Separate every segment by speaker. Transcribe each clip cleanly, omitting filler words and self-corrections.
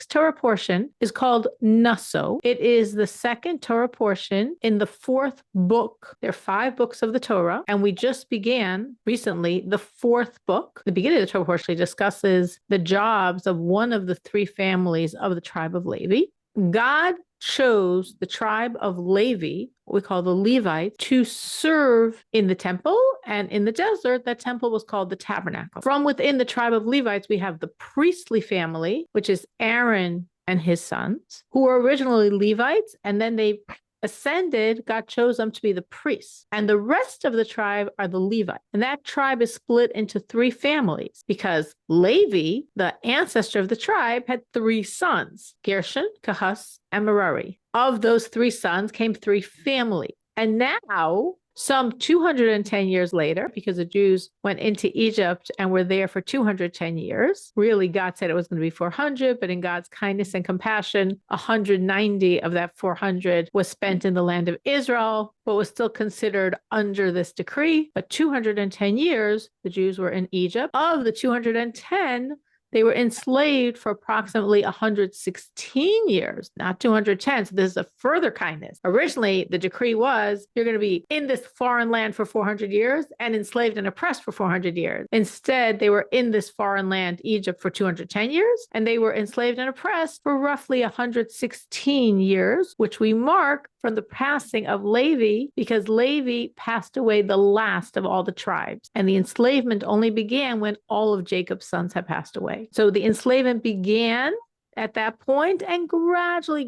Speaker 1: next Torah portion is called Naso. It is the second Torah portion in the fourth book. There are 5 books of the Torah, and we just began recently the 4th book. The beginning of the Torah portion discusses the jobs of one of the 3 families of the tribe of Levi. God chose the tribe of Levi, what we call the Levites, to serve in the temple, and in the desert, that temple was called the tabernacle. From within the tribe of Levites, we have the priestly family, which is Aaron and his sons, who were originally Levites, and then they ascended. God chose them to be the priests. And the rest of the tribe are the Levites. And that tribe is split into 3 families because Levi, the ancestor of the tribe, had 3 sons, Gershon, Kahas, and Merari. Of those 3 sons came 3 families. And now, some 210 years later, because the Jews went into Egypt and were there for 210 years. Really, God said it was going to be 400, but in God's kindness and compassion, 190 of that 400 was spent in the land of Israel, but was still considered under this decree. But 210 years, the Jews were in Egypt. Of the 210, they were enslaved for approximately 116 years, not 210. So this is a further kindness. Originally, the decree was you're going to be in this foreign land for 400 years and enslaved and oppressed for 400 years. Instead, they were in this foreign land, Egypt, for 210 years, and they were enslaved and oppressed for roughly 116 years, which we mark from the passing of Levi, because Levi passed away the last of all the tribes. And the enslavement only began when all of Jacob's sons had passed away. So the enslavement began at that point and gradually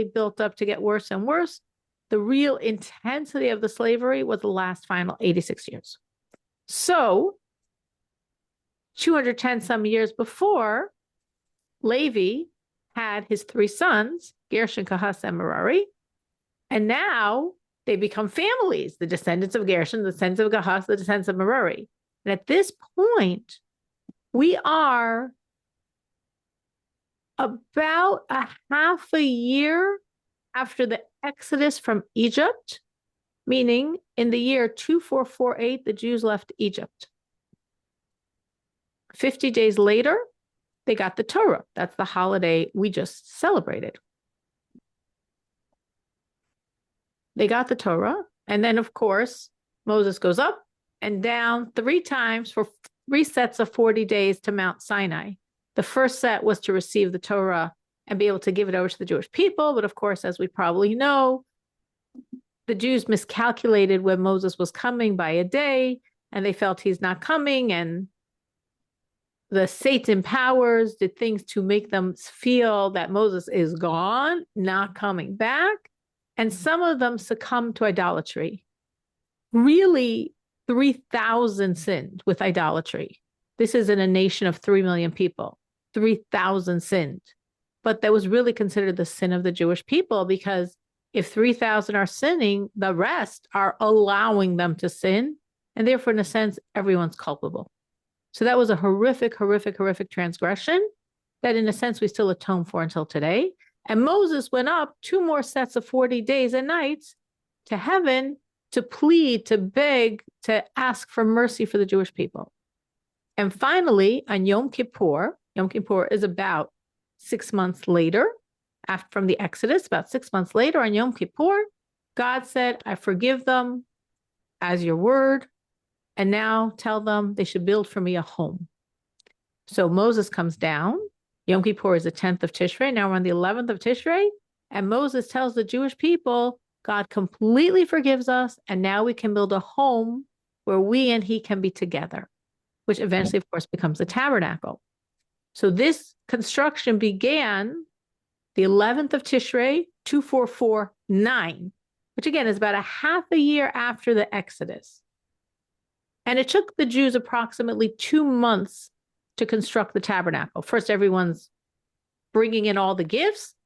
Speaker 1: built up to get worse and worse. The real intensity of the slavery was the last final 86 years. So 210 some years before, Levi had his 3 sons, Gershon, Kahas, and Merari. And now they become families, the descendants of Gershon, the descendants of Gahas, the descendants of Merari. And at this point, we are about a half a year after the Exodus from Egypt, meaning in the year 2448, the Jews left Egypt. 50 days later, they got the Torah. That's the holiday we just celebrated. They got the Torah, and then, of course, Moses goes up and down 3 times for 3 sets of 40 days to Mount Sinai. The first set was to receive the Torah and be able to give it over to the Jewish people, but of course, as we probably know, the Jews miscalculated when Moses was coming by a day, and they felt he's not coming, and the Satan powers did things to make them feel that Moses is gone, not coming back. And some of them succumbed to idolatry. Really, 3,000 sinned with idolatry. This is in a nation of 3 million people. 3,000 sinned. But that was really considered the sin of the Jewish people, because if 3,000 are sinning, the rest are allowing them to sin. And therefore, in a sense, everyone's culpable. So that was a horrific transgression that, in a sense, we still atone for until today. And Moses went up 2 more sets of 40 days and nights to heaven to plead, to beg, to ask for mercy for the Jewish people. And finally, on Yom Kippur is about 6 months later, after from the Exodus, about 6 months later on Yom Kippur, God said, I forgive them as your word, and now tell them they should build for me a home. So Moses comes down. Yom Kippur is the 10th of Tishrei. Now we're on the 11th of Tishrei. And Moses tells the Jewish people, God completely forgives us. And now we can build a home where we and he can be together, which eventually, of course, becomes the tabernacle. So this construction began the 11th of Tishrei, 2449, which again is about a half a year after the Exodus. And it took the Jews approximately 2 months to construct the tabernacle. First, everyone's bringing in all the gifts.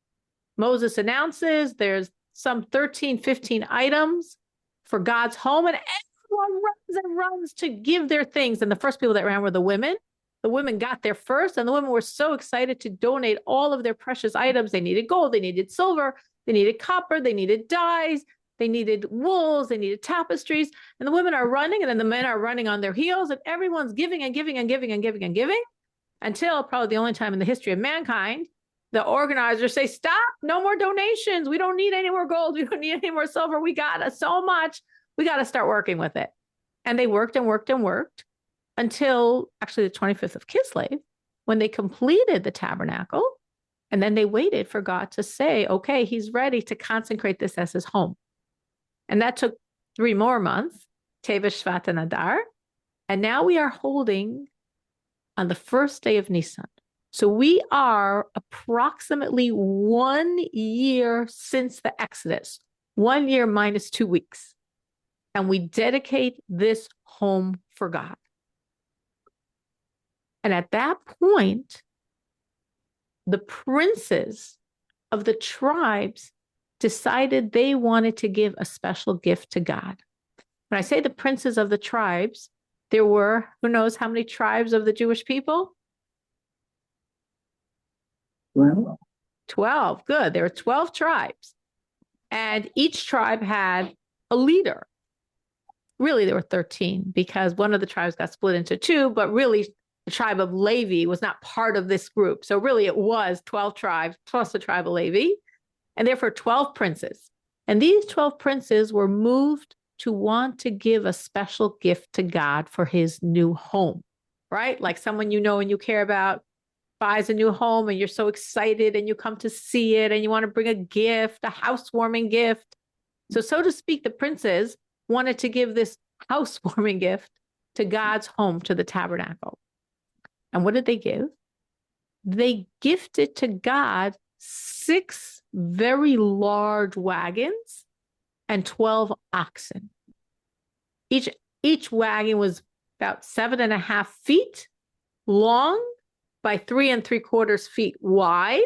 Speaker 1: Moses announces there's some 13, 15 items for God's home, and everyone runs and runs to give their things. And the first people that ran were the women. The women got there first, and the women were so excited to donate all of their precious items. They needed gold, they needed silver, they needed copper, they needed dyes, they needed wools, they needed tapestries. And the women are running, and then the men are running on their heels, and everyone's giving and giving and giving and giving and giving, until probably the only time in the history of mankind the organizers say, stop, no more donations. We don't need any more gold. We don't need any more silver. We got so much. We got to start working with it. And they worked and worked and worked until actually the 25th of Kislev, when they completed the tabernacle. And then they waited for God to say, okay, he's ready to consecrate this as his home. And that took 3 more months, Teves, Shvat, and Adar. And now we are holding on the first day of Nisan. So we are approximately 1 year since the Exodus, 1 year minus 2 weeks. And we dedicate this home for God. And at that point, the princes of the tribes decided they wanted to give a special gift to God. When I say the princes of the tribes, there were, who knows how many tribes of the Jewish people? 12. Good. There were 12 tribes. And each tribe had a leader. Really, there were 13 because one of the tribes got split into 2, but really the tribe of Levi was not part of this group. So really it was 12 tribes plus the tribe of Levi, and therefore 12 princes. And these 12 princes were moved to want to give a special gift to God for his new home, right? Like someone you know and you care about buys a new home and you're so excited and you come to see it and you want to bring a gift, a housewarming gift. So to speak, the princes wanted to give this housewarming gift to God's home, to the tabernacle. And what did they give? They gifted to God 6 very large wagons and 12 oxen. Each wagon was about 7.5 feet long by 3 3/4 feet wide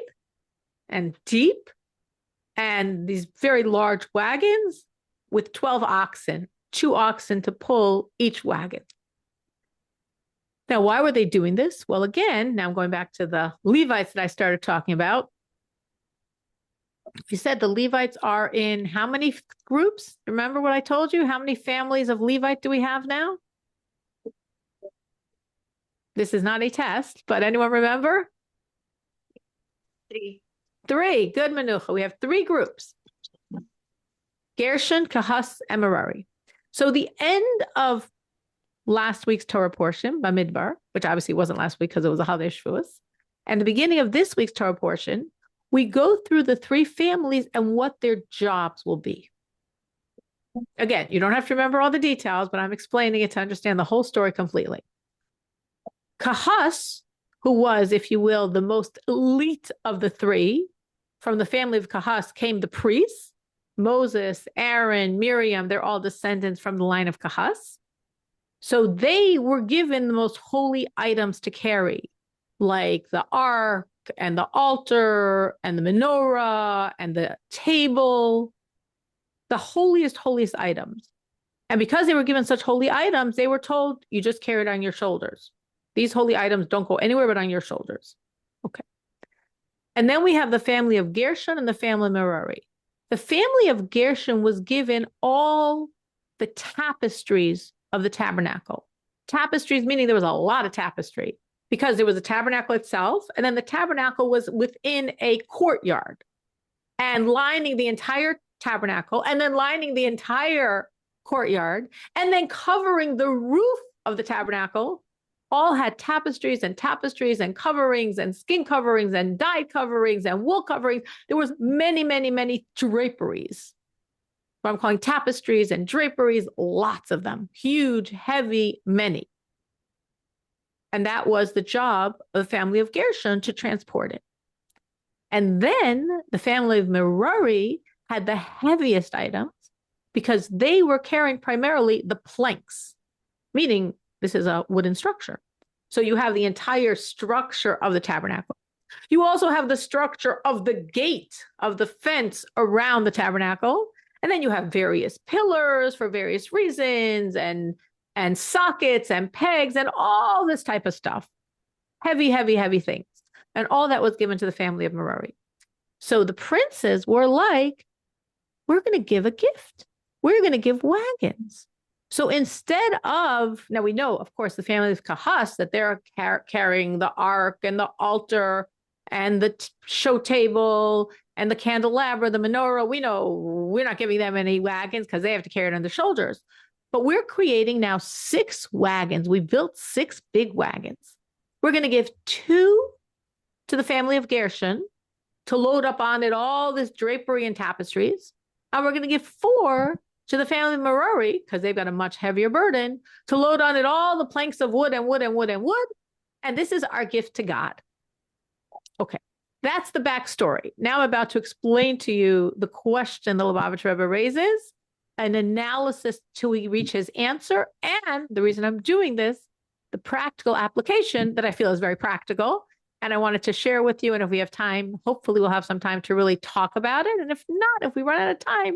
Speaker 1: and deep. And these very large wagons with 12 oxen, 2 oxen to pull each wagon. Now, why were they doing this? Well, again, now I'm going back to the Levites that I started talking about. You said the Levites are in how many groups? Remember what I told you? How many families of Levite do we have now? This is not a test, but anyone remember?
Speaker 2: 3.
Speaker 1: 3. Good, Menucha. We have 3 groups. Gershon, Kahas, and Merari. So the end of last week's Torah portion, Bamidbar, which obviously wasn't last week because it was a holiday Shavuos, and the beginning of this week's Torah portion, we go through the 3 families and what their jobs will be. Again, you don't have to remember all the details, but I'm explaining it to understand the whole story completely. Kahas, who was, if you will, the most elite of the 3, from the family of Kahas came the priests, Moses, Aaron, Miriam, they're all descendants from the line of Kahas. So they were given the most holy items to carry, like the ark and the altar and the menorah and the table, the holiest items. And because they were given such holy items, they were told, you just carry it on your shoulders. These holy items don't go anywhere but on your shoulders. Okay. And then we have the family of Gershon and the family of Merari. The family of Gershon was given all the tapestries of the tabernacle. Tapestries, meaning there was a lot of tapestry because there was a tabernacle itself, and then the tabernacle was within a courtyard and lining the entire tabernacle, and then lining the entire courtyard, and then covering the roof of the tabernacle. All had tapestries and coverings and skin coverings and dyed coverings and wool coverings. There was many draperies. What I'm calling tapestries and draperies, lots of them, huge, heavy, many. And that was the job of the family of Gershon to transport it. And then the family of Merari had the heaviest items because they were carrying primarily the planks, meaning this is a wooden structure. So you have the entire structure of the tabernacle. You also have the structure of the gate, of the fence around the tabernacle. And then you have various pillars for various reasons and sockets and pegs and all this type of stuff. Heavy things. And all that was given to the family of Merari. So the princes were like, we're going to give a gift. We're going to give wagons. So instead of, now we know, of course, the family of Kahas, that they're carrying the ark and the altar and the show table and the candelabra, the menorah. We know we're not giving them any wagons because they have to carry it on their shoulders. But we're creating now 6 wagons. We built 6 big wagons. We're going to give 2 to the family of Gershon to load up on it all this drapery and tapestries. And we're going to give 4 to the family of Merari, because they've got a much heavier burden, to load on it all the planks of wood and wood and wood and wood. And this is our gift to God. Okay, that's the backstory. Now I'm about to explain to you the question the Lubavitch Rebbe raises, an analysis till we reach his answer, and the reason I'm doing this, the practical application that I feel is very practical, and I wanted to share with you. And if we have time, hopefully we'll have some time to really talk about it. And if not, if we run out of time,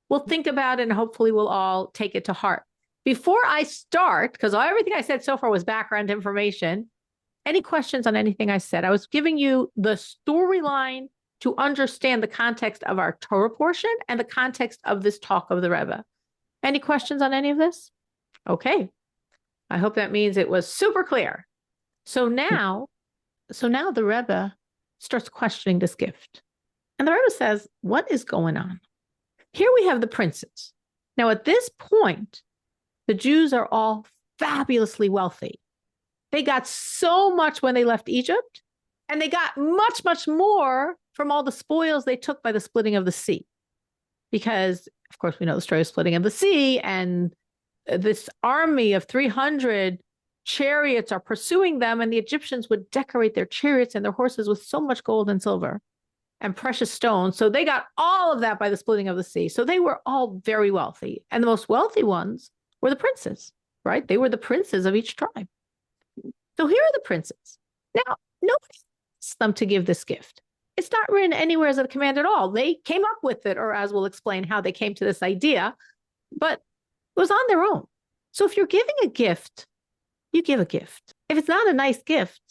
Speaker 1: we'll think about it and hopefully we'll all take it to heart. Before I start, because everything I said so far was background information, any questions on anything I said? I was giving you the storyline to understand the context of our Torah portion and the context of this talk of the Rebbe. Any questions on any of this? Okay. I hope that means it was super clear. So now the Rebbe starts questioning this gift. And the Rebbe says, what is going on? Here we have the princes. Now, at this point, the Jews are all fabulously wealthy. They got so much when they left Egypt, and they got much, much more from all the spoils they took by the splitting of the sea. Because, of course, we know the story of splitting of the sea, and this army of 300 chariots are pursuing them, and the Egyptians would decorate their chariots and their horses with so much gold and silver and precious stones. So they got all of that by the splitting of the sea. So they were all very wealthy. And the most wealthy ones were the princes, right? They were the princes of each tribe. So here are the princes. Now, nobody asked them to give this gift. It's not written anywhere as a command at all. They came up with it, or as we'll explain how they came to this idea, but it was on their own. So if you're giving a gift, you give a gift. If it's not a nice gift,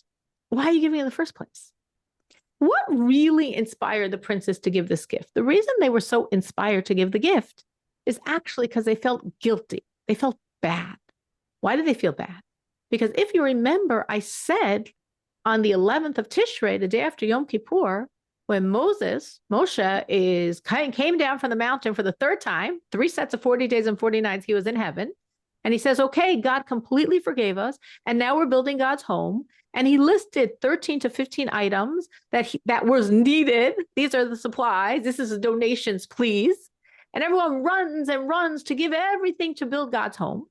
Speaker 1: why are you giving it in the first place? What really inspired the princes to give this gift? The reason they were so inspired to give the gift is actually because they felt guilty. They felt bad. Why did they feel bad? Because if you remember, I said on the 11th of Tishrei, the day after Yom Kippur, when Moshe came down from the mountain for the 3rd time, 3 sets of 40 days and 40 nights, he was in heaven. And he says, okay, God completely forgave us. And now we're building God's home. And he listed 13 to 15 items that was needed. These are the supplies. This is the donations, please. And everyone runs and runs to give everything to build God's home.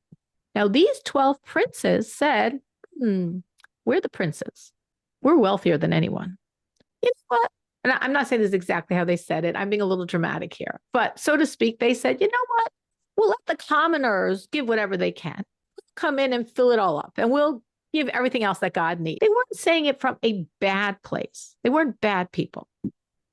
Speaker 1: Now, these 12 princes said, we're the princes. We're wealthier than anyone. You know what? And I'm not saying this is exactly how they said it. I'm being a little dramatic here. But so to speak, they said, you know what? We'll let the commoners give whatever they can. We'll come in and fill it all up. And we'll give everything else that God needs. They weren't saying it from a bad place. They weren't bad people.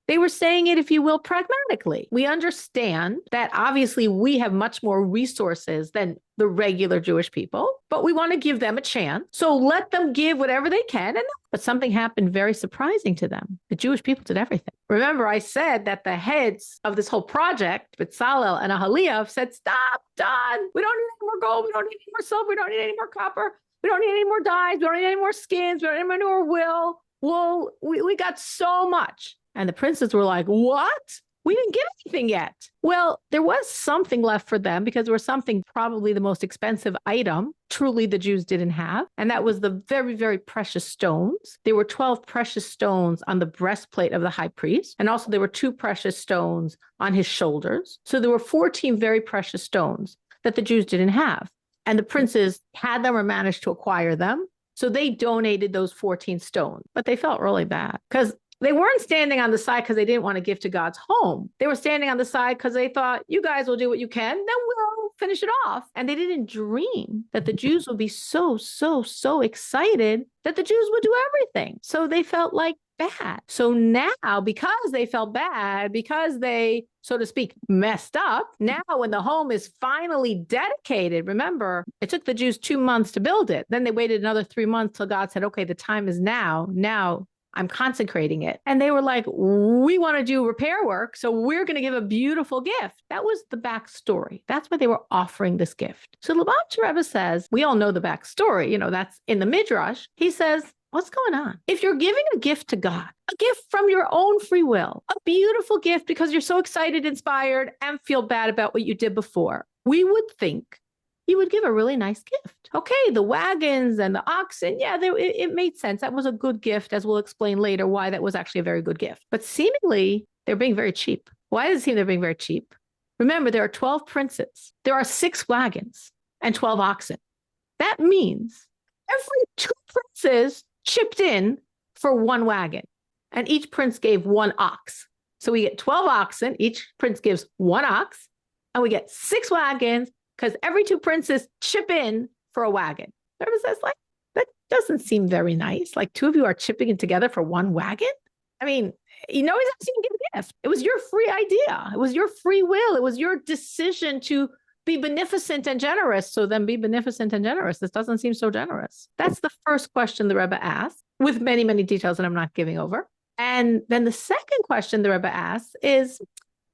Speaker 1: They were saying it, if you will, pragmatically. We understand that obviously we have much more resources than the regular Jewish people, but we want to give them a chance. So let them give whatever they can. But something happened very surprising to them. The Jewish people did everything. Remember, I said that the heads of this whole project, Bezalel and Ahaliah, said, stop, done. We don't need any more gold. We don't need any more silver. We don't need any more copper. We don't need any more dyes. We don't need any more skins. We don't need any more wool. We got so much. And the princes were like, what? We didn't get anything yet. Well, there was something left for them because there was something, probably the most expensive item, truly the Jews didn't have. And that was the very, very precious stones. There were 12 precious stones on the breastplate of the high priest. And also there were 2 precious stones on his shoulders. So there were 14 very precious stones that the Jews didn't have. And the princes had them or managed to acquire them. So they donated those 14 stones, but they felt really bad because they weren't standing on the side because they didn't want to give to God's home. They were standing on the side because they thought, you guys will do what you can, then we'll finish it off. And they didn't dream that the Jews would be so excited that the Jews would do everything. So they felt like bad. So now, because they felt bad, because they, so to speak, messed up, now when the home is finally dedicated, remember, it took the Jews 2 months to build it. Then they waited another 3 months till God said, okay, the time is now. Now I'm consecrating it. And they were like, we want to do repair work, so we're going to give a beautiful gift. That was the backstory. That's why they were offering this gift. So Lubavitch Rebbe says, we all know the backstory, that's in the Midrash. He says, What's going on? If you're giving a gift to God, a gift from your own free will, a beautiful gift because you're so excited, inspired, and feel bad about what you did before, we would think you would give a really nice gift. Okay, the wagons and the oxen, yeah, it made sense. That was a good gift, as we'll explain later why that was actually a very good gift. But seemingly, they're being very cheap. Why does it seem they're being very cheap? Remember, there are 12 princes. There are 6 wagons and 12 oxen. That means every 2 princes chipped in for 1 wagon, and each prince gave 1 ox. So we get 12 oxen, each prince gives 1 ox, and we get 6 wagons because every 2 princes chip in for a wagon. Remember, says like, that doesn't seem very nice. Like 2 of you are chipping in together for 1 wagon? I mean, he's asking you to give a gift. It was your free idea. It was your free will. It was your decision to be beneficent and generous. So then be beneficent and generous. This doesn't seem so generous. That's the first question the Rebbe asked, with many, many details that I'm not giving over. And then the second question the Rebbe asks is,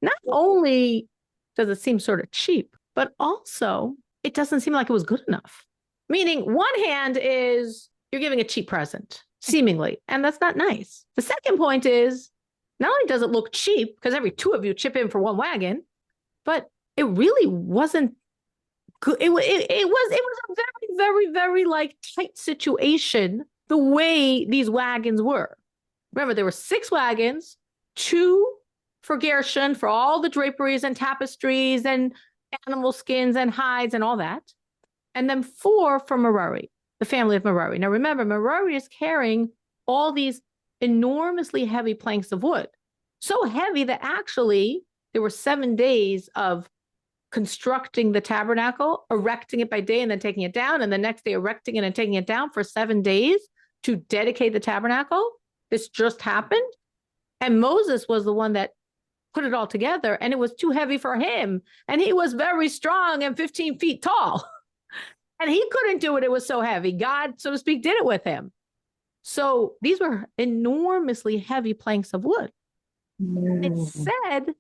Speaker 1: not only does it seem sort of cheap, but also it doesn't seem like it was good enough. Meaning, one hand is you're giving a cheap present, seemingly, and that's not nice. The second point is, not only does it look cheap, because every 2 of you chip in for 1 wagon, but it really wasn't good. It was a very, very, very like tight situation, the way these wagons were. Remember, there were 6 wagons, 2 for Gershon, for all the draperies and tapestries and animal skins and hides and all that. And then 4 for Merari, the family of Merari. Now remember, Merari is carrying all these enormously heavy planks of wood. So heavy that actually there were 7 days of constructing the tabernacle, erecting it by day and then taking it down, and the next day erecting it and taking it down for 7 days to dedicate the tabernacle. This just happened. And Moses was the one that put it all together, and it was too heavy for him. And he was very strong and 15 feet tall. And he couldn't do it. It was so heavy. God, so to speak, did it with him. So these were enormously heavy planks of wood. It said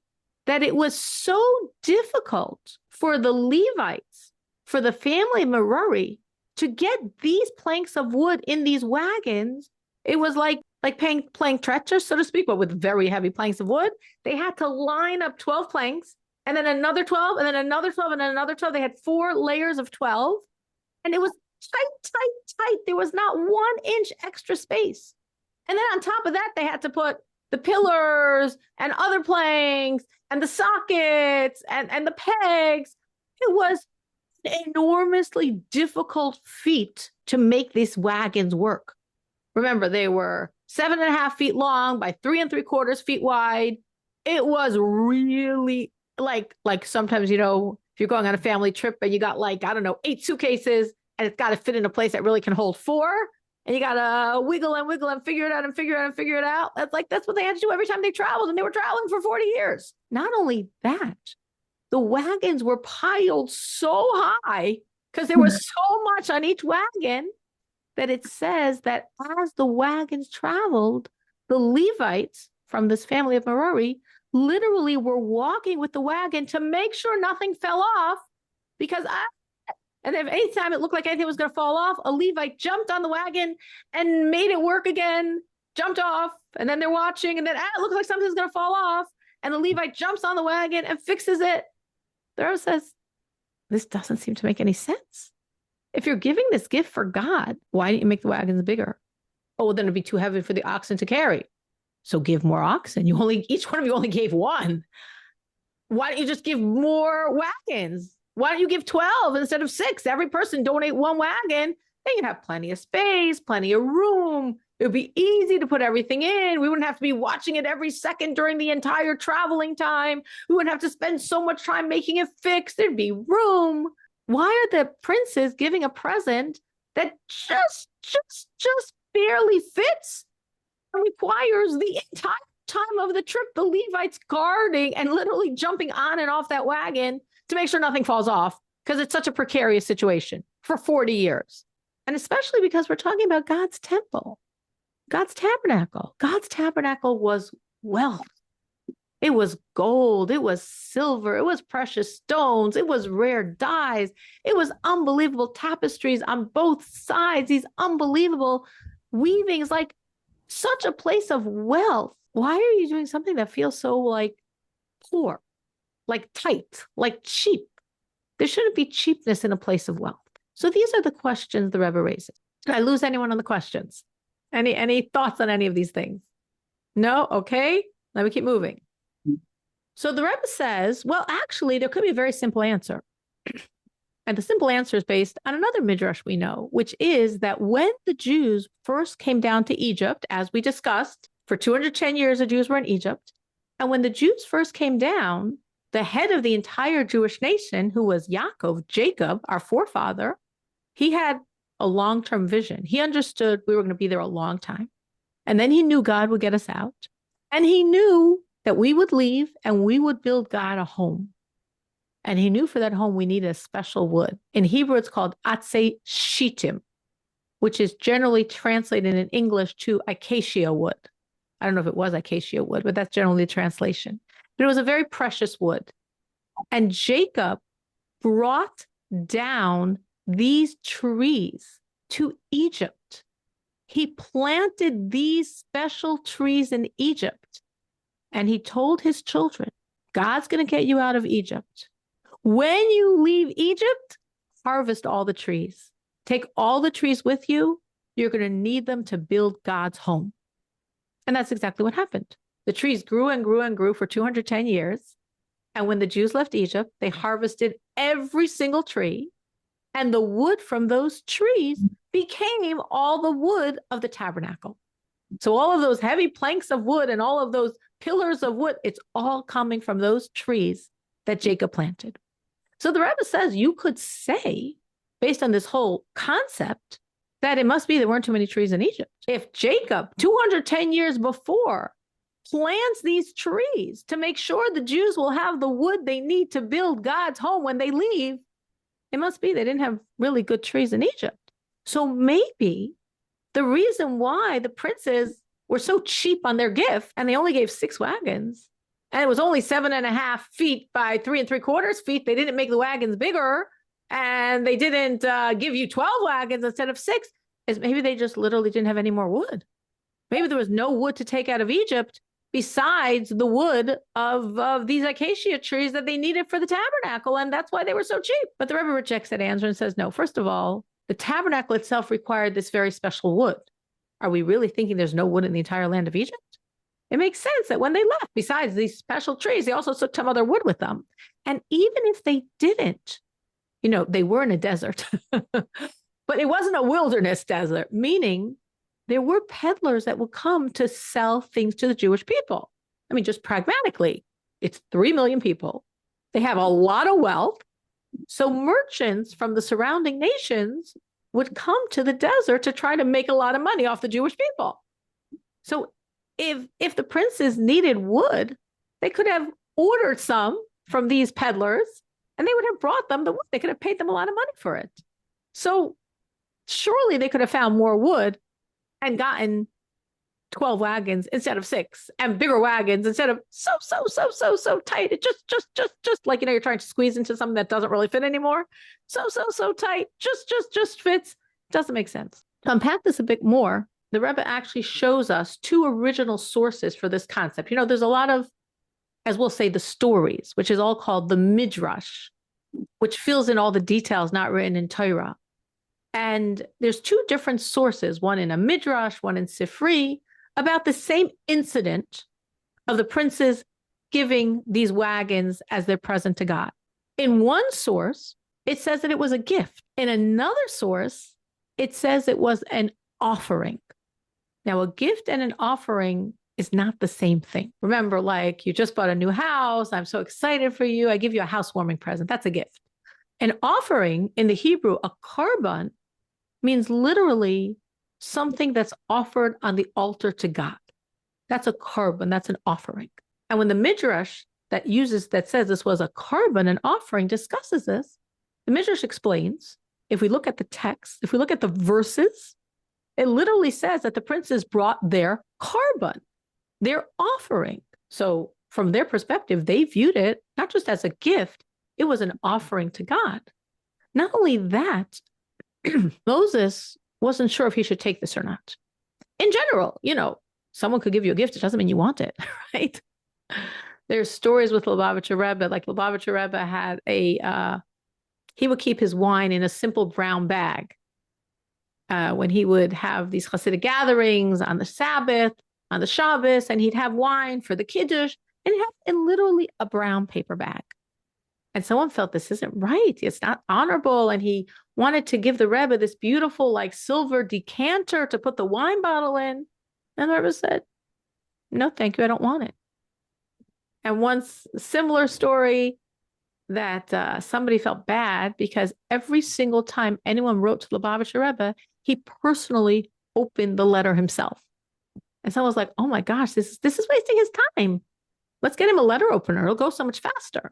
Speaker 1: that it was so difficult for the Levites, for the family of Merari, to get these planks of wood in these wagons. It was like playing treacherous, so to speak, but with very heavy planks of wood. They had to line up 12 planks, and then another 12, and then another 12, and then another 12. They had 4 layers of 12, and it was tight. There was not 1 inch extra space. And then on top of that, they had to put the pillars and other planks and the sockets and the pegs. It was an enormously difficult feat to make these wagons work. Remember, they were 7.5 feet long by 3 3/4 feet wide. It was really like sometimes, if you're going on a family trip and you got 8 suitcases and it's got to fit in a place that really can hold 4. And you got to wiggle and figure it out. That's what they had to do every time they traveled. And they were traveling for 40 years. Not only that, the wagons were piled so high because there was so much on each wagon that it says that as the wagons traveled, the Levites from this family of Merari literally were walking with the wagon to make sure nothing fell off, because and if anytime it looked like anything was going to fall off, a Levite jumped on the wagon and made it work again, jumped off, and then they're watching, and then it looks like something's going to fall off, and the Levite jumps on the wagon and fixes it. The Rebbe says, this doesn't seem to make any sense. If you're giving this gift for God, why didn't you make the wagons bigger? Oh, well, then it'd be too heavy for the oxen to carry. So give more oxen. Each one of you only gave 1. Why don't you just give more wagons? Why don't you give 12 instead of 6? Every person donate 1 wagon. Then you'd have plenty of space, plenty of room. It would be easy to put everything in. We wouldn't have to be watching it every second during the entire traveling time. We wouldn't have to spend so much time making it fixed. There'd be room. Why are the princes giving a present that just barely fits and requires the entire time of the trip the Levites guarding and literally jumping on and off that wagon to make sure nothing falls off, because it's such a precarious situation for 40 years. And especially because we're talking about God's temple, God's tabernacle. God's tabernacle was wealth. It was gold. It was silver. It was precious stones. It was rare dyes. It was unbelievable tapestries on both sides. These unbelievable Weaving is like such a place of wealth. Why are you doing something that feels so like poor, like tight, like cheap? There shouldn't be cheapness in a place of wealth. So these are the questions the Rebbe raises. Did I lose anyone on the questions? Any thoughts on any of these things? No? Okay. Let me keep moving. So the Rebbe says, well, actually, there could be a very simple answer. And the simple answer is based on another midrash we know, which is that when the Jews first came down to Egypt, as we discussed, for 210 years, the Jews were in Egypt. And when the Jews first came down, the head of the entire Jewish nation, who was Yaakov, Jacob, our forefather, he had a long-term vision. He understood we were going to be there a long time. And then he knew God would get us out. And he knew that we would leave and we would build God a home. And he knew for that home we needed a special wood. In Hebrew, it's called atzei shittim, which is generally translated in English to acacia wood. I don't know if it was acacia wood, but that's generally the translation. But it was a very precious wood. And Jacob brought down these trees to Egypt. He planted these special trees in Egypt. And he told his children, God's going to get you out of Egypt. When you leave Egypt, harvest all the trees. Take all the trees with you. You're going to need them to build God's home. And that's exactly what happened. The trees grew and grew and grew for 210 years. And when the Jews left Egypt, they harvested every single tree. And the wood from those trees became all the wood of the tabernacle. So all of those heavy planks of wood and all of those pillars of wood, it's all coming from those trees that Jacob planted. So the Rebbe says you could say, based on this whole concept, that it must be there weren't too many trees in Egypt. If Jacob, 210 years before, plants these trees to make sure the Jews will have the wood they need to build God's home when they leave, it must be they didn't have really good trees in Egypt. So maybe the reason why the princes were so cheap on their gift, and they only gave 6 wagons, and it was only 7.5 feet by 3 3/4 feet. They didn't make the wagons bigger, and they didn't give you 12 wagons instead of 6, is maybe they just literally didn't have any more wood. Maybe there was no wood to take out of Egypt besides the wood of these acacia trees that they needed for the tabernacle, and that's why they were so cheap. But the Rebbe rejects that answer and says, no, first of all, the tabernacle itself required this very special wood. Are we really thinking there's no wood in the entire land of Egypt? It makes sense that when they left, besides these special trees, they also took some other wood with them. And even if they didn't, they were in a desert, but it wasn't a wilderness desert, meaning there were peddlers that would come to sell things to the Jewish people. I mean, just pragmatically, it's 3 million people. They have a lot of wealth. So merchants from the surrounding nations would come to the desert to try to make a lot of money off the Jewish people. So if the princes needed wood, they could have ordered some from these peddlers, and they would have brought them the wood. They could have paid them a lot of money for it. So surely they could have found more wood and gotten 12 wagons instead of 6, and bigger wagons instead of so tight. It just like, you're trying to squeeze into something that doesn't really fit anymore. So tight, just fits. Doesn't make sense. To unpack this a bit more, the Rebbe actually shows us 2 original sources for this concept. There's a lot of, as we'll say, the stories, which is all called the Midrash, which fills in all the details not written in Torah. And there's 2 different sources, one in a Midrash, one in Sifri, about the same incident of the princes giving these wagons as their present to God. In one source, it says that it was a gift. In another source, it says it was an offering. Now, a gift and an offering is not the same thing. Remember, like, you just bought a new house. I'm so excited for you. I give you a housewarming present. That's a gift. An offering in the Hebrew, a korban, means literally something that's offered on the altar to God. That's a korban. That's an offering. And when the Midrash that says this was a korban, an offering, discusses this, the Midrash explains, if we look at the text, if we look at the verses, it literally says that the princes brought their korban, their offering. So from their perspective, they viewed it not just as a gift, it was an offering to God. Not only that, Moses wasn't sure if he should take this or not. in general, someone could give you a gift. It doesn't mean you want it, right? There's stories with Lubavitcher Rebbe, like Lubavitcher Rebbe had he would keep his wine in a simple brown bag when he would have these Hasidic gatherings on the Sabbath, on the Shabbos, and he'd have wine for the Kiddush, and he'd have in literally a brown paper bag. And someone felt this isn't right. It's not honorable. And he wanted to give the Rebbe this beautiful, like, silver decanter to put the wine bottle in. And the Rebbe said, no, thank you. I don't want it. And once, similar story, that somebody felt bad because every single time anyone wrote to the Lubavitcher Rebbe, he personally opened the letter himself. And someone was like, oh my gosh, this is wasting his time. Let's get him a letter opener. It'll go so much faster.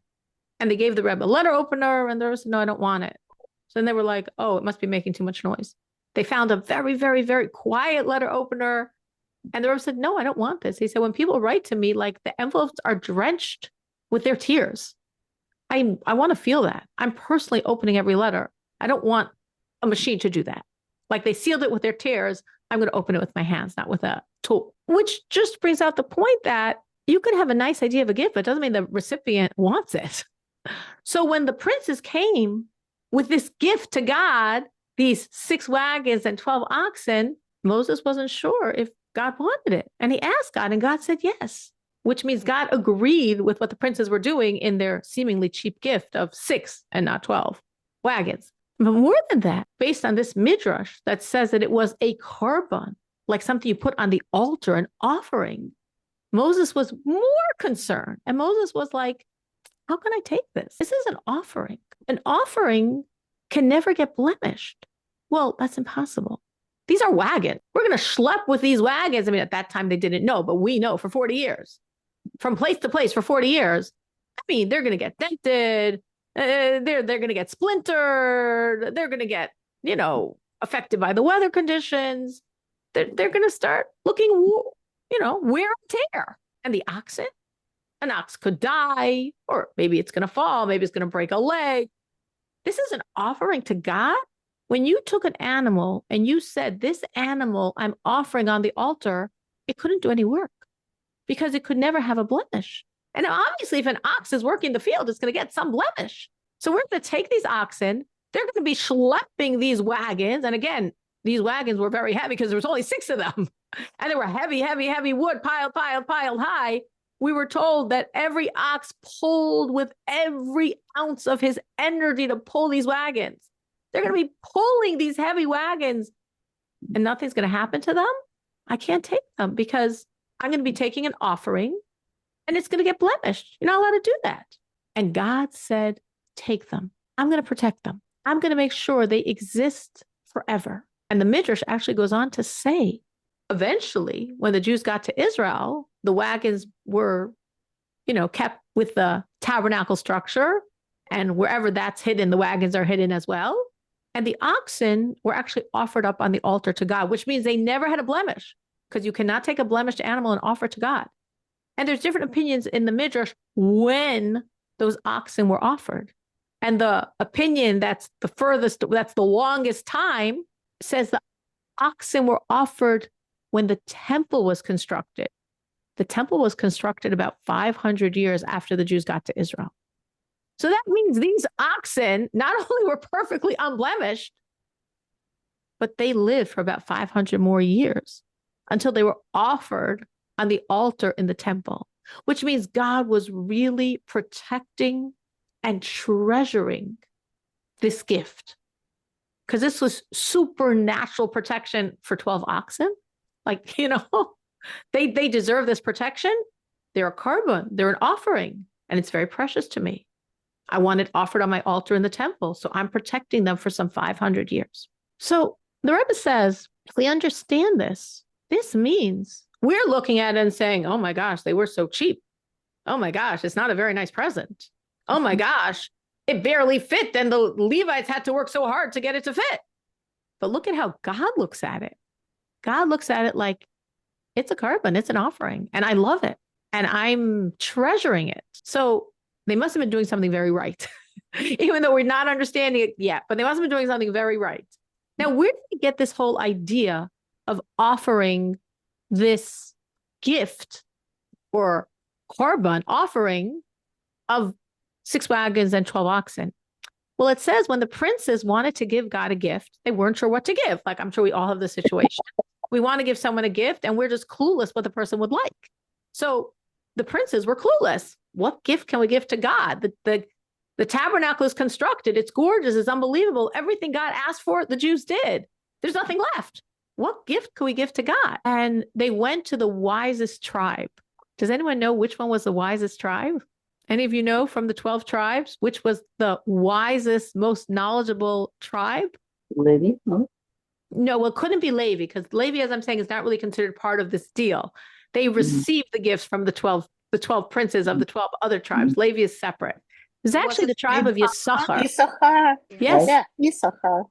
Speaker 1: And they gave the Rebbe a letter opener, and the Rebbe said, no, I don't want it. So then they were like, oh, it must be making too much noise. They found a very, very, very quiet letter opener. And the Rebbe said, no, I don't want this. He said, when people write to me, like, the envelopes are drenched with their tears. I want to feel that. I'm personally opening every letter. I don't want a machine to do that. Like, they sealed it with their tears. I'm going to open it with my hands, not with a tool. Which just brings out the point that you could have a nice idea of a gift, but it doesn't mean the recipient wants it. So when the princes came with this gift to God, these 6 wagons and 12 oxen, Moses wasn't sure if God wanted it. And he asked God, and God said yes, which means God agreed with what the princes were doing in their seemingly cheap gift of 6 and not 12 wagons. But more than that, based on this midrash that says that it was a korban, like something you put on the altar, an offering, Moses was more concerned. And Moses was like, how can I take this? This is an offering. An offering can never get blemished. Well, that's impossible. These are wagons. We're going to schlep with these wagons. I mean, at that time they didn't know, but we know for 40 years, from place to place for 40 years. I mean, they're going to get dented. They're going to get splintered. They're going to get, affected by the weather conditions. They're going to start looking, wear and tear. And the oxen, an ox could die, or maybe it's going to fall. Maybe it's going to break a leg. This is an offering to God. When you took an animal and you said, this animal I'm offering on the altar, it couldn't do any work because it could never have a blemish. And obviously, if an ox is working the field, it's going to get some blemish. So we're going to take these oxen. They're going to be schlepping these wagons. And again, these wagons were very heavy because there was only 6 of them. And they were heavy, heavy, heavy wood piled high. We were told that every ox pulled with every ounce of his energy to pull these wagons. They're going to be pulling these heavy wagons and nothing's going to happen to them. I can't take them because I'm going to be taking an offering and it's going to get blemished. You're not allowed to do that. And God said, take them. I'm going to protect them. I'm going to make sure they exist forever. And the Midrash actually goes on to say, eventually, when the Jews got to Israel, the wagons were, kept with the tabernacle structure. And wherever that's hidden, the wagons are hidden as well. And the oxen were actually offered up on the altar to God, which means they never had a blemish, because you cannot take a blemished animal and offer it to God. And there's different opinions in the Midrash when those oxen were offered. And the opinion that's the furthest, that's the longest time, says the oxen were offered when the temple was constructed. The temple was constructed about 500 years after the Jews got to Israel. So that means these oxen not only were perfectly unblemished, but they lived for about 500 more years until they were offered on the altar in the temple, which means God was really protecting and treasuring this gift. Because this was supernatural protection for 12 oxen. Like, they deserve this protection. They're a korban, they're an offering, and it's very precious to me. I want it offered on my altar in the temple. So I'm protecting them for some 500 years. So the Rebbe says, if we understand this, this means we're looking at it and saying, oh my gosh, they were so cheap. Oh my gosh, it's not a very nice present. Oh my gosh, it barely fit. And the Levites had to work so hard to get it to fit. But look at how God looks at it. God looks at it like it's a korban, it's an offering. And I love it. And I'm treasuring it. So they must have been doing something very right, even though we're not understanding it yet, but they must have been doing something very right. Now, where did we get this whole idea of offering this gift or korban offering of 6 wagons and 12 oxen? Well, it says when the princes wanted to give God a gift, they weren't sure what to give. Like, I'm sure we all have this situation. We want to give someone a gift and we're just clueless what the person would like. So the princes were clueless. What gift can we give to God? The tabernacle is constructed. It's gorgeous. It's unbelievable. Everything God asked for, the Jews did. There's nothing left. What gift can we give to God? And they went to the wisest tribe. Does anyone know which one was the wisest tribe? Any of you know from the 12 tribes, which was the wisest, most knowledgeable tribe?
Speaker 2: Levi? No?
Speaker 1: No, well, it couldn't be Levi, because Levi, as I'm saying, is not really considered part of this deal. They received the gifts from the 12 princes of the 12 other tribes. Levi is separate. It's actually the tribe of Yisachar.
Speaker 3: Yisachar.
Speaker 1: Yes.
Speaker 3: Yeah, Yisachar.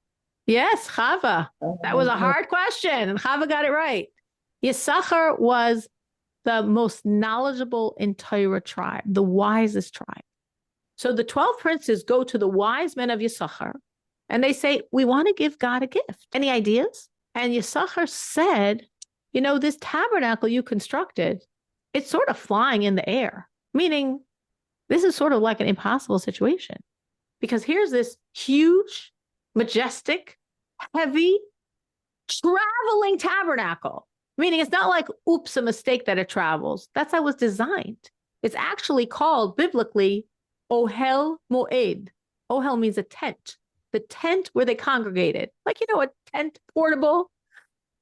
Speaker 1: Yes, Chava. That was a hard question, and Chava got it right. Yisachar was the most knowledgeable in Torah tribe, the wisest tribe. So the 12 princes go to the wise men of Yisachar, and they say, we want to give God a gift. Any ideas? And Yisachar said, you know, this tabernacle you constructed, it's sort of flying in the air, meaning this is sort of like an impossible situation, because here's this huge, majestic, heavy, traveling tabernacle, meaning it's not like, oops, a mistake that it travels. That's how it was designed. It's actually called biblically Ohel Moed. Ohel means a tent, the tent where they congregated, like, you know, a tent portable,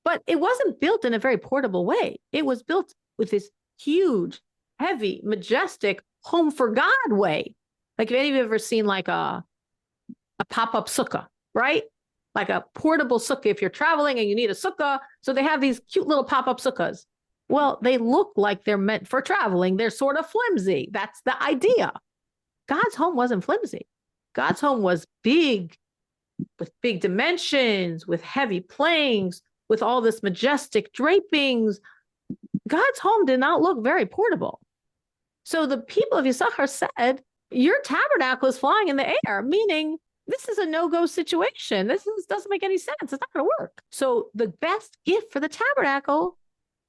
Speaker 1: but it wasn't built in a very portable way. It was built with this huge, heavy, majestic home for God way. Like, if any of you have ever seen like a pop-up sukkah, right? Like a portable sukkah if you're traveling and you need a sukkah. So they have these cute little pop-up sukkahs. Well, they look like they're meant for traveling. They're sort of flimsy. That's the idea. God's home wasn't flimsy. God's home was big, with big dimensions, with heavy planks, with all this majestic drapings. God's home did not look very portable. So the people of Yisachar said, your tabernacle is flying in the air, meaning this is a no-go situation. This doesn't make any sense. It's not going to work. So the best gift for the tabernacle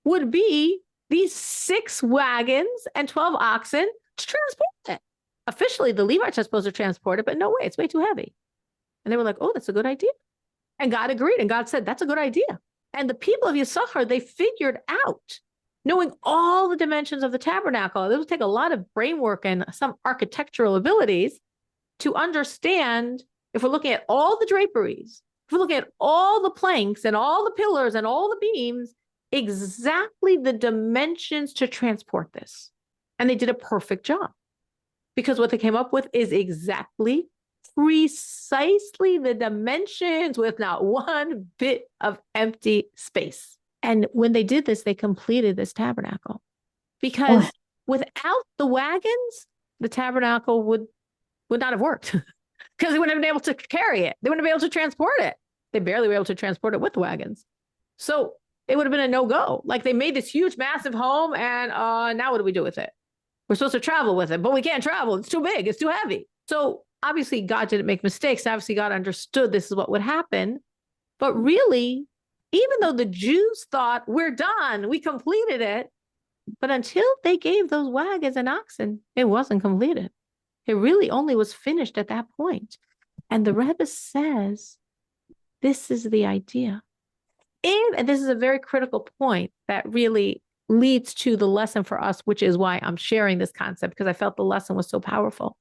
Speaker 1: would be these 6 wagons and 12 oxen to transport it. Officially, the Levites are supposed to transport it, but no way, it's way too heavy. And they were like, oh, that's a good idea. And God agreed, and God said, that's a good idea. And the people of Yisachar, they figured out, knowing all the dimensions of the tabernacle, it would take a lot of brain work and some architectural abilities to understand, if we're looking at all the draperies, if we're looking at all the planks and all the pillars and all the beams, exactly the dimensions to transport this. And they did a perfect job, because what they came up with is exactly, precisely the dimensions with not one bit of empty space. And when they did this, they completed this tabernacle, because without the wagons, the tabernacle would not have worked, because they wouldn't have been able to carry it. They wouldn't have been able to transport it. They barely were able to transport it with the wagons. So it would have been a no-go. Like, they made this huge, massive home, and now what do we do with it? We're supposed to travel with it, but we can't travel. It's too big. It's too heavy. So obviously God didn't make mistakes. Obviously God understood this is what would happen. But really, even though the Jews thought, we're done, we completed it, but until they gave those wagons and oxen, it wasn't completed. It really only was finished at that point. And the Rebbe says, this is the idea. And this is a very critical point that really leads to the lesson for us, which is why I'm sharing this concept, because I felt the lesson was so powerful.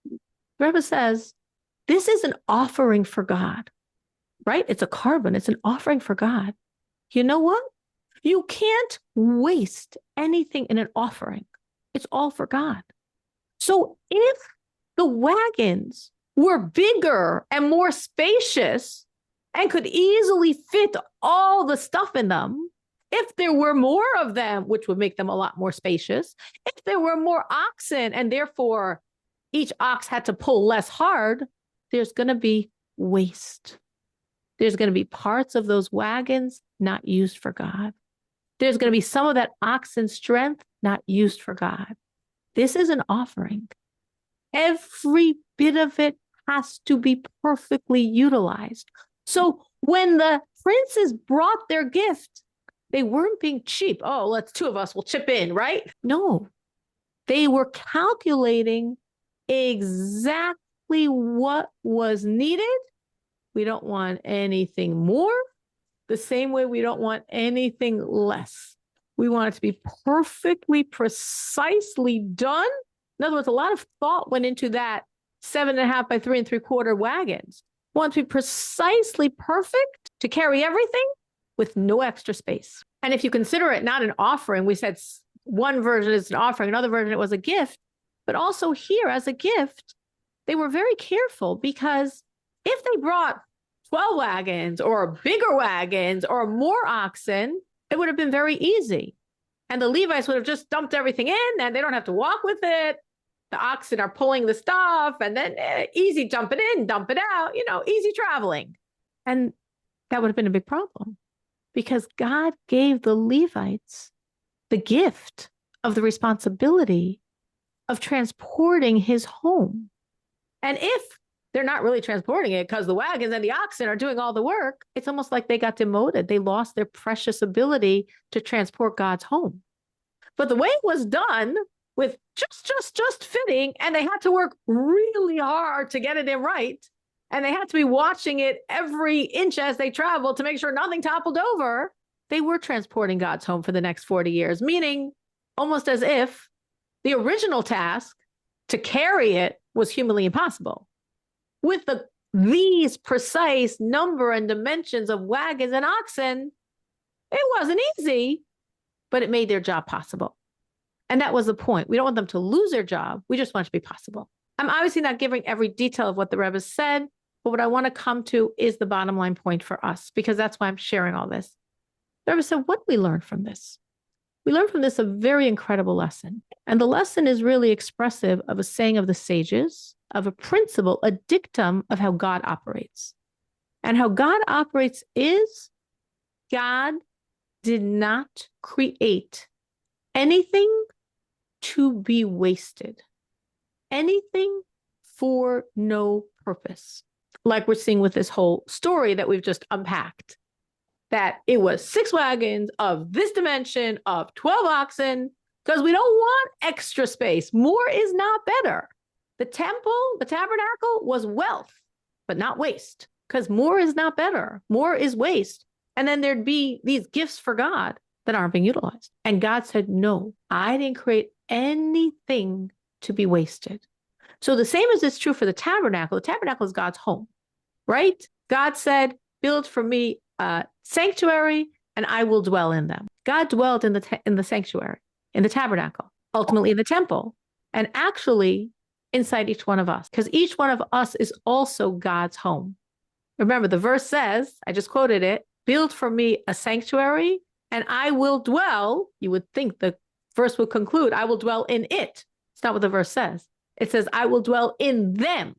Speaker 1: The Rebbe says, this is an offering for God, right? It's a korban. It's an offering for God. You know what? You can't waste anything in an offering. It's all for God. So if the wagons were bigger and more spacious and could easily fit all the stuff in them, if there were more of them, which would make them a lot more spacious, if there were more oxen and therefore each ox had to pull less hard, there's going to be waste. There's going to be parts of those wagons not used for God. There's going to be some of that oxen strength not used for God. This is an offering. Every bit of it has to be perfectly utilized. So when the princes brought their gift. They weren't being cheap. Oh, let's two of us will chip in, right? No, they were calculating exactly what was needed. We don't want anything more, the same way we don't want anything less. We want it to be perfectly, precisely done. In other words, a lot of thought went into that 7.5 by 3 3/4 wagons. We want it to be precisely perfect to carry everything with no extra space. And if you consider it not an offering, we said one version is an offering, another version it was a gift, but also here as a gift, they were very careful because if they brought 12 wagons or bigger wagons or more oxen, it would have been very easy. And the Levites would have just dumped everything in and they don't have to walk with it. The oxen are pulling the stuff and then easy dump it in, dump it out, easy traveling. And that would have been a big problem because God gave the Levites the gift of the responsibility of transporting his home. And if they're not really transporting it because the wagons and the oxen are doing all the work, it's almost like they got demoted. They lost their precious ability to transport God's home. But the way it was done with just fitting, and they had to work really hard to get it in right, and they had to be watching it every inch as they traveled to make sure nothing toppled over, they were transporting God's home for the next 40 years, meaning almost as if the original task to carry it was humanly impossible. With these precise number and dimensions of wagons and oxen, it wasn't easy, but it made their job possible. And that was the point. We don't want them to lose their job. We just want it to be possible. I'm obviously not giving every detail of what the Rebbe said, but what I want to come to is the bottom line point for us, because that's why I'm sharing all this. The Rebbe said, what do we learn from this? We learn from this a very incredible lesson. And the lesson is really expressive of a saying of the sages, of a principle, a dictum of how God operates. And how God operates is God did not create anything to be wasted, anything for no purpose. Like we're seeing with this whole story that we've just unpacked, that it was 6 wagons of this dimension of 12 oxen, because we don't want extra space. More is not better. The temple, the tabernacle was wealth, but not waste, because more is not better. More is waste. And then there'd be these gifts for God that aren't being utilized. And God said, no, I didn't create anything to be wasted. So the same as is true for the tabernacle is God's home, right? God said, build for me a sanctuary and I will dwell in them. God dwelled in the sanctuary, in the tabernacle, ultimately in the temple, and actually inside each one of us, because each one of us is also God's home. Remember, the verse says, I just quoted it, build for me a sanctuary and I will dwell. You would think the verse would conclude, I will dwell in it. It's not what the verse says. It says, I will dwell in them.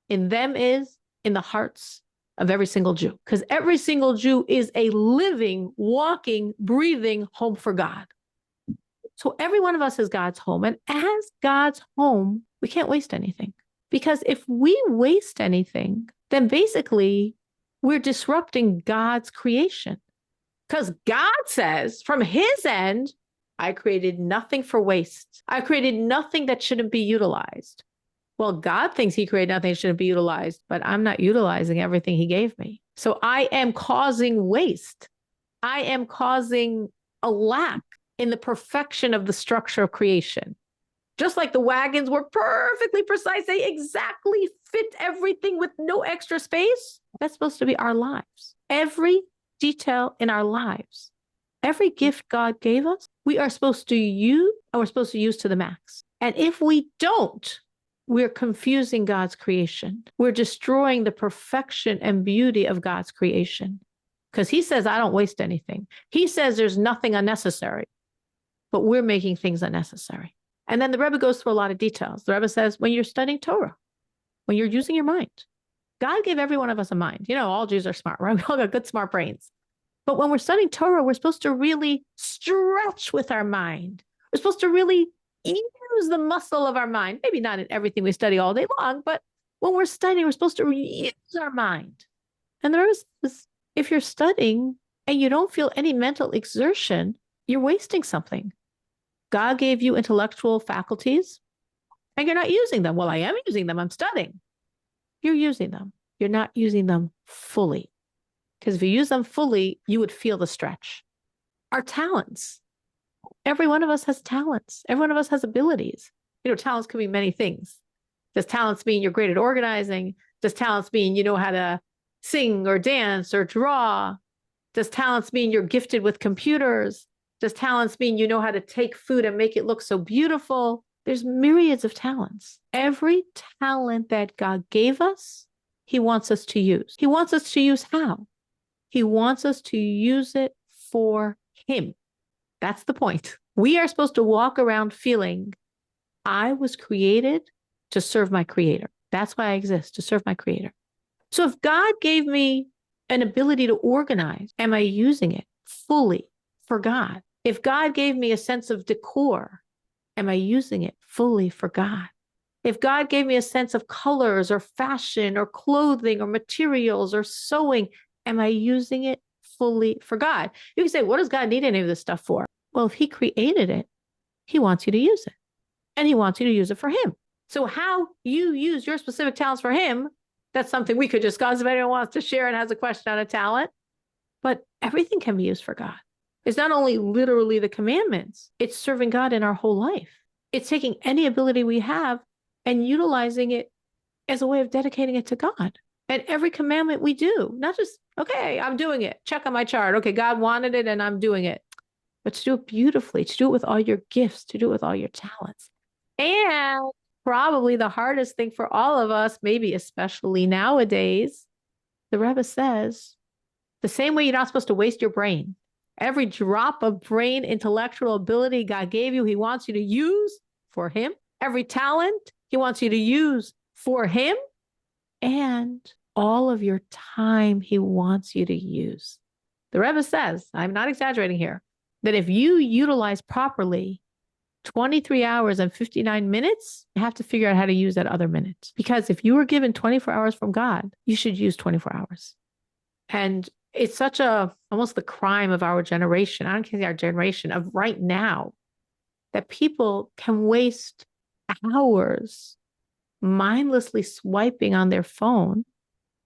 Speaker 1: In them is in the hearts of every single Jew, because every single Jew is a living, walking, breathing home for God. So every one of us is God's home. And as God's home, we can't waste anything. Because if we waste anything, then basically we're disrupting God's creation. Because God says from his end, I created nothing for waste. I created nothing that shouldn't be utilized. Well, God thinks he created nothing that shouldn't be utilized, but I'm not utilizing everything he gave me. So I am causing waste. I am causing a lack in the perfection of the structure of creation. Just like the wagons were perfectly precise, they exactly fit everything with no extra space. That's supposed to be our lives. Every detail in our lives, every gift God gave us, we are supposed to use, and we're supposed to use to the max. And if we don't, we're confusing God's creation. We're destroying the perfection and beauty of God's creation. Because he says, I don't waste anything. He says there's nothing unnecessary, but we're making things unnecessary. And then the Rebbe goes through a lot of details. The Rebbe says, when you're studying Torah, when you're using your mind, God gave every one of us a mind. All Jews are smart, right? We all got good, smart brains. But when we're studying Torah, we're supposed to really stretch with our mind. We're supposed to really use the muscle of our mind. Maybe not in everything we study all day long, but when we're studying, we're supposed to use our mind. And there is this, If you're studying and you don't feel any mental exertion, you're wasting something. God gave you intellectual faculties and you're not using them. Well, I am using them. I'm studying. You're using them. You're not using them fully. Because if you use them fully, you would feel the stretch. Our talents. Every one of us has talents. Every one of us has abilities. Talents could be many things. Does talents mean you're great at organizing? Does talents mean you know how to sing or dance or draw? Does talents mean you're gifted with computers? Does talents mean you know how to take food and make it look so beautiful? There's myriads of talents. Every talent that God gave us, he wants us to use. He wants us to use how? He wants us to use it for him. That's the point. We are supposed to walk around feeling, I was created to serve my creator. That's why I exist, to serve my creator. So if God gave me an ability to organize, am I using it fully for God? If God gave me a sense of decor, am I using it fully for God? If God gave me a sense of colors or fashion or clothing or materials or sewing, am I using it fully for God? You can say, what does God need any of this stuff for? Well, if he created it, he wants you to use it. And he wants you to use it for him. So how you use your specific talents for him, that's something we could discuss if anyone wants to share and has a question on a talent. But everything can be used for God. It's not only literally the commandments, it's serving God in our whole life. It's taking any ability we have and utilizing it as a way of dedicating it to God. And every commandment we do, not just, okay, I'm doing it, check on my chart. Okay, God wanted it and I'm doing it. But to do it beautifully, to do it with all your gifts, to do it with all your talents. And probably the hardest thing for all of us, maybe especially nowadays, the Rebbe says, the same way you're not supposed to waste your brain. Every drop of brain intellectual ability God gave you, he wants you to use for him. Every talent he wants you to use for him. And all of your time he wants you to use. The Rebbe says, I'm not exaggerating here, that if you utilize properly 23 hours and 59 minutes, you have to figure out how to use that other minute. Because if you were given 24 hours from God, you should use 24 hours. And it's such almost the crime of our generation. I don't care our generation of right now, that people can waste hours mindlessly swiping on their phone.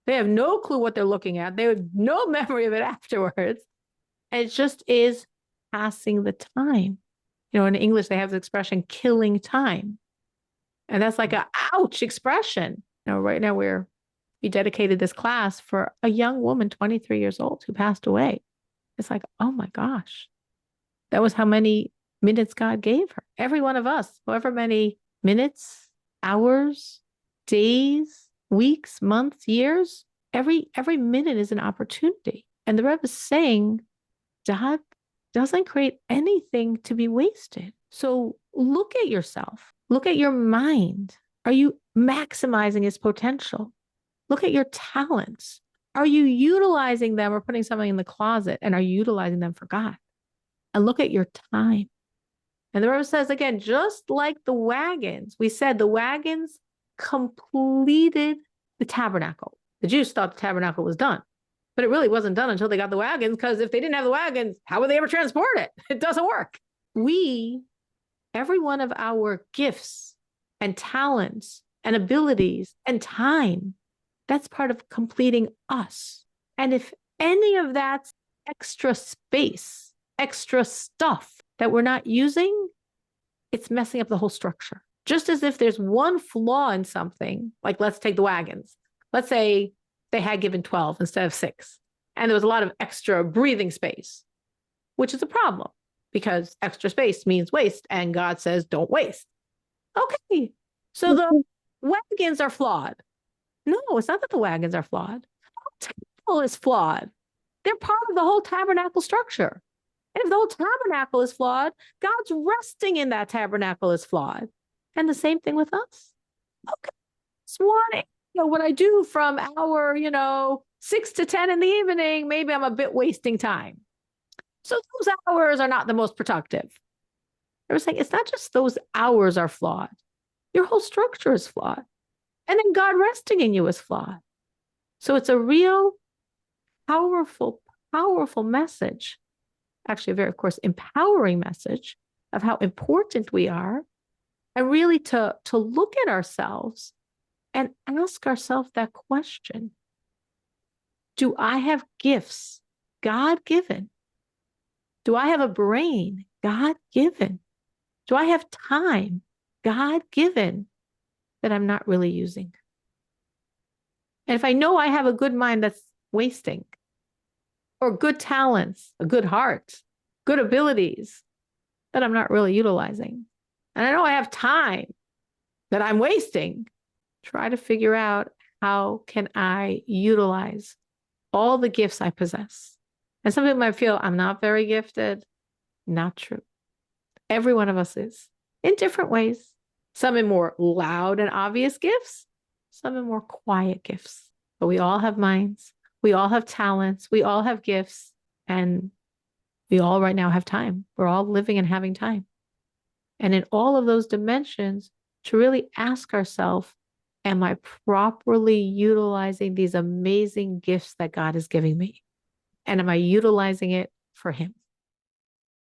Speaker 1: They have no clue what they're looking at. They have no memory of it afterwards. And it just is passing the time. In English, they have the expression killing time. And that's like a ouch expression. Right now we dedicated this class for a young woman, 23 years old, who passed away. It's like, oh my gosh, that was how many minutes God gave her. Every one of us, however many minutes, hours, days, weeks, months, years, every minute is an opportunity. And the Rebbe is saying, God doesn't create anything to be wasted. So look at yourself. Look at your mind. Are you maximizing its potential? Look at your talents. Are you utilizing them or putting something in the closet? And are you utilizing them for God? And look at your time. And the Rebbe says, again, just like the wagons, we said the wagons completed the tabernacle. The Jews thought the tabernacle was done, but it really wasn't done until they got the wagons, because if they didn't have the wagons, how would they ever transport it? It doesn't work. Every one of our gifts and talents and abilities and time, that's part of completing us. And if any of that's extra space, extra stuff that we're not using, it's messing up the whole structure. Just as if there's one flaw in something, like let's take the wagons. Let's say they had given 12 instead of 6, and there was a lot of extra breathing space, which is a problem because extra space means waste, and God says don't waste. Okay, so the wagons are flawed. No, it's not that the wagons are flawed. The temple is flawed. They're part of the whole tabernacle structure. And if the whole tabernacle is flawed, God's resting in that tabernacle is flawed. And the same thing with us. Okay, this morning, what I do from hour, 6 to 10 in the evening, maybe I'm a bit wasting time. So those hours are not the most productive. They were saying it's not just those hours are flawed. Your whole structure is flawed. And then God resting in you is flawed. So it's a real powerful, powerful message, actually a very, of course, empowering message of how important we are, and really to look at ourselves and ask ourselves that question. Do I have gifts, God given? Do I have a brain, God given? Do I have time, God given, that I'm not really using? And if I know I have a good mind that's wasting, or good talents, a good heart, good abilities that I'm not really utilizing, and I know I have time that I'm wasting, try to figure out, how can I utilize all the gifts I possess? And some people might feel, I'm not very gifted. Not true. Every one of us is, in different ways. Some in more loud and obvious gifts, some in more quiet gifts. But we all have minds. We all have talents. We all have gifts. And we all right now have time. We're all living and having time. And in all of those dimensions, to really ask ourselves, am I properly utilizing these amazing gifts that God is giving me? And am I utilizing it for Him?